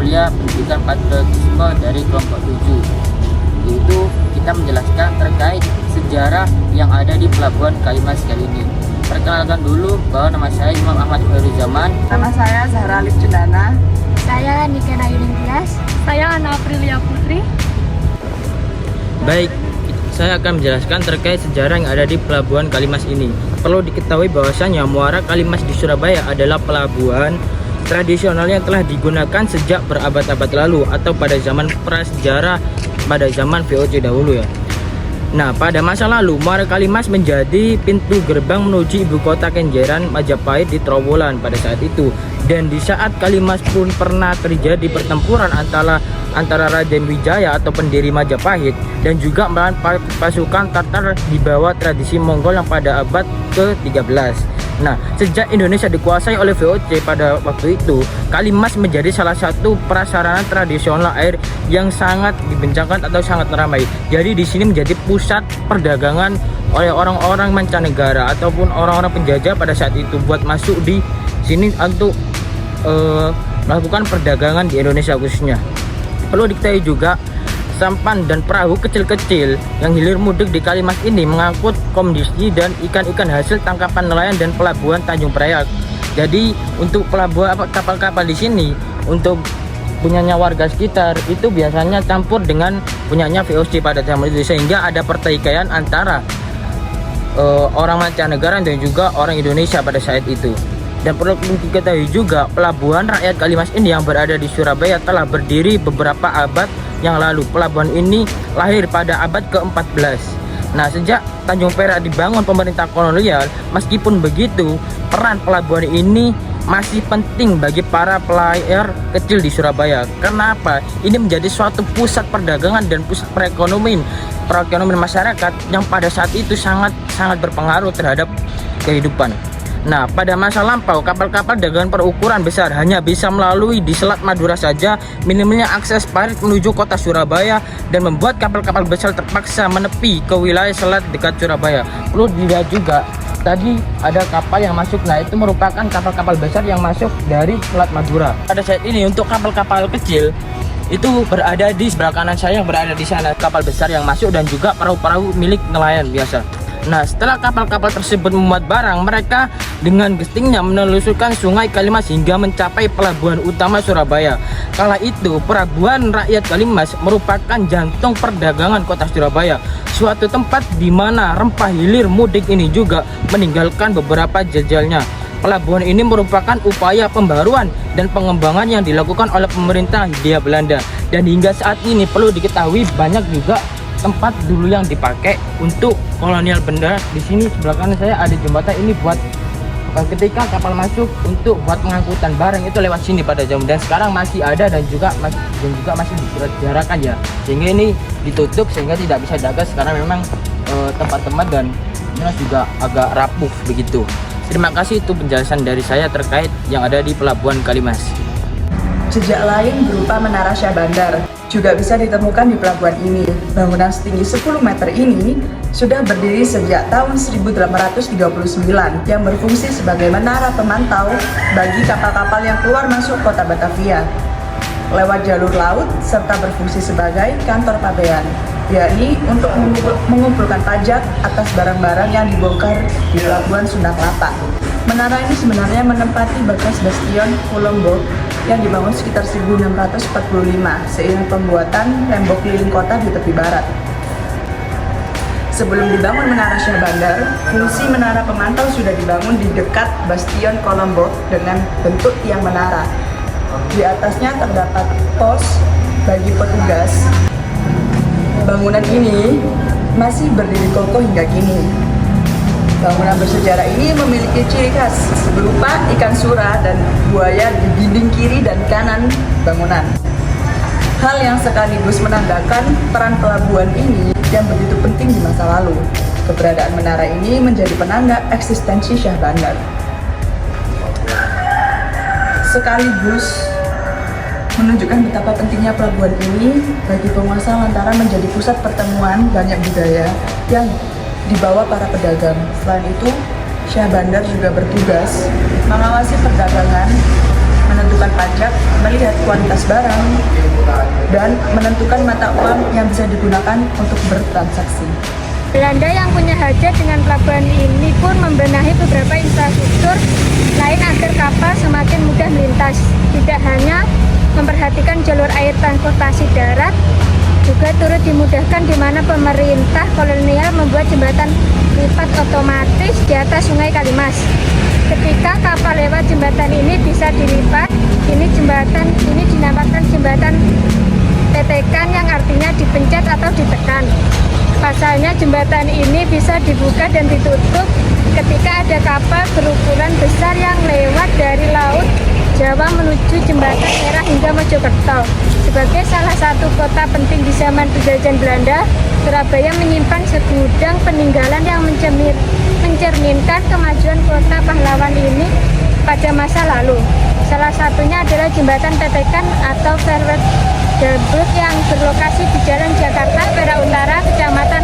mulia pendidikan patriotisme dari kelompok 7, yaitu kita menjelaskan terkait sejarah yang ada di Pelabuhan Kalimas kali ini. Perkenalkan dulu bahwa nama saya Imam Ahmad Khairuzaman. Nama saya Zahra Alif Cendana. Saya Nika Nayuning Tias. Saya Ana Aprilia Putri. Baik, saya akan menjelaskan terkait sejarah yang ada di Pelabuhan Kalimas ini. Perlu diketahui bahwasanya Muara Kalimas di Surabaya adalah pelabuhan tradisional yang telah digunakan sejak berabad-abad lalu atau pada zaman prasejarah, pada zaman VOC dahulu ya. Nah, pada masa lalu Muara Kalimas menjadi pintu gerbang menuju ibu kota Kenjeran Majapahit di Trowulan pada saat itu. Dan di saat Kalimas pun pernah terjadi pertempuran antara Raden Wijaya atau pendiri Majapahit dan juga melawan pasukan Tatar di bawah tradisi Mongol yang pada abad ke-13. Nah, sejak Indonesia dikuasai oleh VOC pada waktu itu, Kalimas menjadi salah satu prasarana tradisional air yang sangat dibincangkan atau sangat ramai. Jadi di sini menjadi pusat perdagangan oleh orang-orang mancanegara ataupun orang-orang penjajah pada saat itu buat masuk di sini untuk melakukan perdagangan di Indonesia khususnya. Perlu diketahui juga, sampan dan perahu kecil-kecil yang hilir mudik di Kalimas ini mengangkut komoditi dan ikan-ikan hasil tangkapan nelayan dan pelabuhan Tanjung Priok. Jadi untuk pelabuhan kapal-kapal di sini untuk punyanya warga sekitar itu biasanya campur dengan punyanya VOC pada zaman itu, sehingga ada pertikaian antara orang mancanegara dan juga orang Indonesia pada saat itu. Dan perlu diketahui juga, pelabuhan rakyat Kalimas ini yang berada di Surabaya telah berdiri beberapa abad yang lalu. Pelabuhan ini lahir pada abad ke-14. Nah, sejak Tanjung Perak dibangun pemerintah kolonial, meskipun begitu, peran pelabuhan ini masih penting bagi para pelayar kecil di Surabaya. Kenapa? Ini menjadi suatu pusat perdagangan dan pusat perekonomian masyarakat yang pada saat itu sangat berpengaruh terhadap kehidupan. Nah, pada masa lampau, kapal-kapal dagangan berukuran besar hanya bisa melalui di Selat Madura saja, minimnya akses parit menuju kota Surabaya, dan membuat kapal-kapal besar terpaksa menepi ke wilayah selat dekat Surabaya. Perlu dilihat juga, tadi ada kapal yang masuk, nah itu merupakan kapal-kapal besar yang masuk dari Selat Madura. Pada saat ini untuk kapal-kapal kecil itu berada di sebelah kanan saya, yang berada di sana kapal besar yang masuk dan juga perahu-perahu milik nelayan biasa. Nah, setelah kapal-kapal tersebut memuat barang, mereka dengan gestingnya menelusurkan sungai Kalimas hingga mencapai pelabuhan utama Surabaya. Kala itu, pelabuhan rakyat Kalimas merupakan jantung perdagangan kota Surabaya, suatu tempat di mana rempah hilir mudik ini juga meninggalkan beberapa jejalnya. Pelabuhan ini merupakan upaya pembaruan dan pengembangan yang dilakukan oleh pemerintah Hindia Belanda. Dan hingga saat ini perlu diketahui banyak juga tempat dulu yang dipakai untuk kolonial Belanda. Di sini sebelah kanan saya ada jembatan ini buat ketika kapal masuk untuk buat pengangkutan barang itu lewat sini pada zaman, dan sekarang masih ada dan juga masih diselenggarakan ya, sehingga ini ditutup sehingga tidak bisa diakses karena memang tempat-tempat dan ini juga agak rapuh begitu. Terima kasih, itu penjelasan dari saya terkait yang ada di Pelabuhan Kalimas. Jejak lain berupa Menara Syah Bandar juga bisa ditemukan di pelabuhan ini. Bangunan setinggi 10 meter ini sudah berdiri sejak tahun 1839 yang berfungsi sebagai menara pemantau bagi kapal-kapal yang keluar masuk kota Batavia lewat jalur laut, serta berfungsi sebagai kantor pabean, yakni untuk mengumpulkan pajak atas barang-barang yang dibongkar di pelabuhan Sunda Kelapa. Menara ini sebenarnya menempati bekas bastion Colombo yang dibangun sekitar 1645 seiring pembuatan tembok keliling kota di tepi barat. Sebelum dibangun Menara Syah Bandar, fungsi menara pemantau sudah dibangun di dekat bastion Colombo dengan bentuk tiang menara. Di atasnya terdapat pos bagi petugas. Bangunan ini masih berdiri kokoh hingga kini. Bangunan bersejarah ini memiliki ciri khas berupa ikan sura dan buaya di dinding kiri dan kanan bangunan. Hal yang sekaligus menandakan peran pelabuhan ini yang begitu penting di masa lalu. Keberadaan menara ini menjadi penanda eksistensi Syah Bandar. Sekaligus menunjukkan betapa pentingnya pelabuhan ini bagi penguasa lantaran menjadi pusat pertemuan banyak budaya yang dibawa para pedagang. Selain itu, Syah Bandar juga bertugas mengawasi perdagangan, menentukan pajak, melihat melihat kualitas barang, dan menentukan mata uang yang bisa digunakan untuk bertransaksi. Belanda yang punya hajat dengan pelabuhan ini pun membenahi beberapa infrastruktur lain agar kapal semakin mudah melintas. Tidak hanya memperhatikan jalur air transportasi darat, juga turut dimudahkan di mana pemerintah kolonial membuat jembatan lipat otomatis di atas Sungai Kalimas. Ketika kapal lewat jembatan ini bisa dilipat. Ini dinamakan jembatan petekan yang artinya dipencet atau ditekan. Pasalnya jembatan ini bisa dibuka dan ditutup ketika ada kapal berukuran besar yang lewat dari laut Jawa menuju jembatan Merah hingga Mojokerto. Sebagai salah satu kota penting di zaman penjajahan Belanda, Surabaya menyimpan segudang peninggalan yang mencerminkan kemajuan kota pahlawan ini pada masa lalu. Salah satunya adalah jembatan petekan atau Velvet Gabut yang berlokasi di Jalan Jakarta Perak Utara, Kecamatan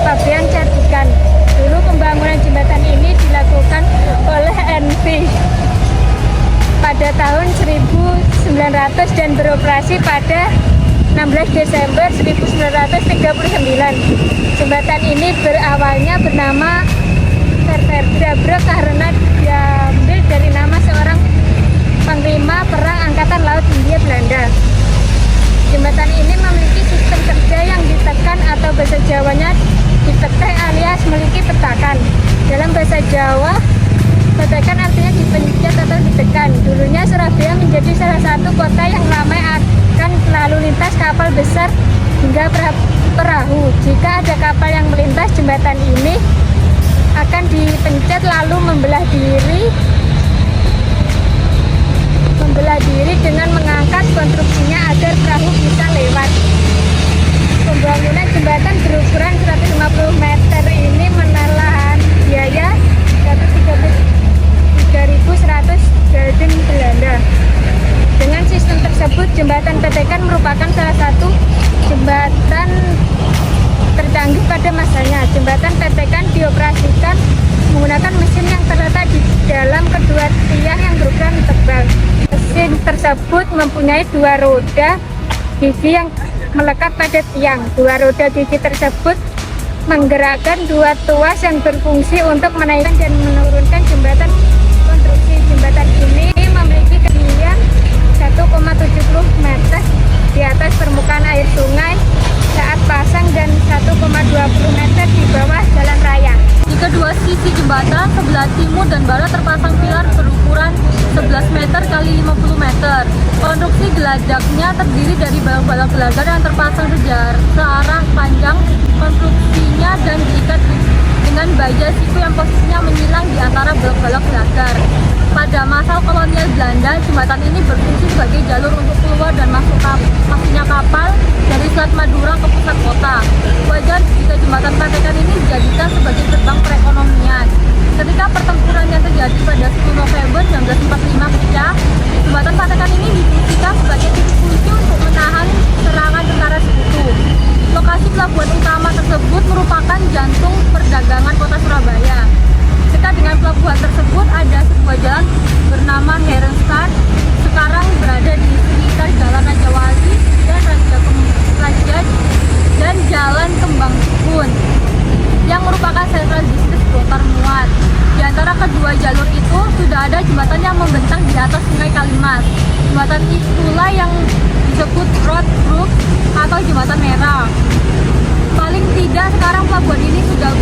Pabean, Cardigan. Dulu pembangunan jembatan ini dilakukan oleh NV pada tahun 1900 dan beroperasi pada 16 Desember 1939. Jembatan ini berawalnya bernama Vertebrabro karena diambil dari nama seorang panglima perang Angkatan Laut Hindia Belanda. Jembatan ini memiliki sistem kerja yang ditekan atau bahasa Jawanya dipetek alias memiliki petakan. Dalam bahasa Jawa, petekan artinya dipencet atau ditekan. Dulunya Surabaya menjadi salah satu kota yang ramai akan lalu lintas kapal besar hingga perahu. Jika ada kapal yang melintas jembatan ini akan dipencet lalu membelah diri dengan mengangkat konstruksinya agar perahu bisa lewat. Pembangunan jembatan berukuran 150 meter ini menelan biaya 133.100 gulden Belanda. Dengan sistem tersebut, jembatan petekan merupakan salah satu jembatan tercanggih pada masanya. Jembatan petekan dioperasikan menggunakan mesin yang terletak di dalam kedua tiang yang berukuran tebal. Mesin tersebut mempunyai dua roda gigi yang melekat pada tiang. Dua roda gigi tersebut menggerakkan dua tuas yang berfungsi untuk menaikkan dan menurunkan jembatan. Konstruksi jembatan ini memiliki ketinggian 1,70 meter di atas permukaan air sungai saat pasang dan 1,20 meter di bawah jalan raya. Di kedua sisi jembatan, sebelah timur dan barat terpasang pilar berukuran 11 meter x 50 meter. Konstruksi geladaknya terdiri dari balok-balok gelagar yang terpasang searah panjang konstruksinya dan diikat dengan baja siku yang posisinya menyilang di antara balok-balok gelagar. Pada masa kolonial Belanda, jembatan ini berfungsi sebagai jalur untuk keluar dan masuknya kapal dari Selat Madura ke pusat kota. Wajar jika jembatan petekan ini dijadikan sebagai gerbang perekonomian. Ketika pertempuran yang terjadi pada 10 November 1945 pecah, jembatan petekan ini difungsikan sebagai titik kunci untuk menahan serangan tentara sekutu. Lokasi pelabuhan utama tersebut merupakan jantung perdagangan kota Surabaya. Dekat dengan pelabuhan tersebut ada sebuah jalan bernama Herenstraat, sekarang berada di sekitar Jalan Raja Wali dan Raja dan Jalan Kembang Sukun, yang merupakan sentral bisnis bongkar muat. Di antara kedua jalur itu sudah ada jembatan yang membentang di atas Sungai Kalimas. Jembatan itulah yang disebut Road Bridge atau Jembatan Merah. Paling tidak sekarang pelabuhan ini sudah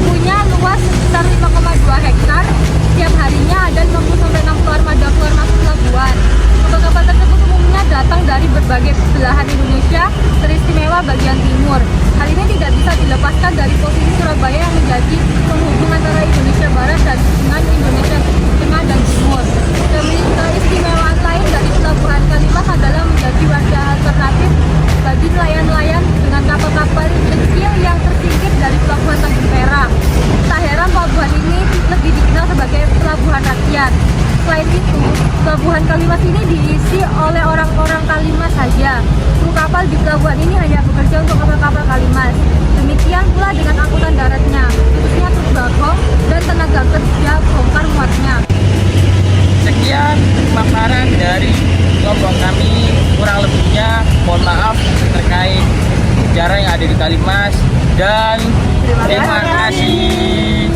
punya luas sekitar 5,2 hektar. Setiap harinya ada 50-60 armada keluar masuk pelabuhan. Kapal-kapal tersebut umumnya datang dari berbagai belahan Indonesia, teristimewa bagian timur. Hal ini tidak bisa dilepaskan dari posisi Surabaya yang menjadi penghubung antara Indonesia Barat dan dengan Indonesia Tengah dan Timur. Keistimewaan lain dari pelabuhan Kalimas adalah menjadi wadah alternatif bagi nelayan-nelayan dengan kapal-kapal kecil yang tersingkir dari pelabuhan Tanjung Perak. Tak heran pelabuhan ini lebih dikenal sebagai pelabuhan rakyat. Selain itu, pelabuhan Kalimas ini diisi oleh orang-orang Kalimas saja. Kru kapal di pelabuhan ini hanya bekerja untuk kapal-kapal Kalimas. Demikian pula dengan angkutan daratnya, khususnya truk bagong dan tenaga kerja bongkar muatnya. Sekian paparan dari pengetahuan kami, kurang lebihnya mohon maaf terkait sejarah yang ada di Kalimas, dan terima kasih.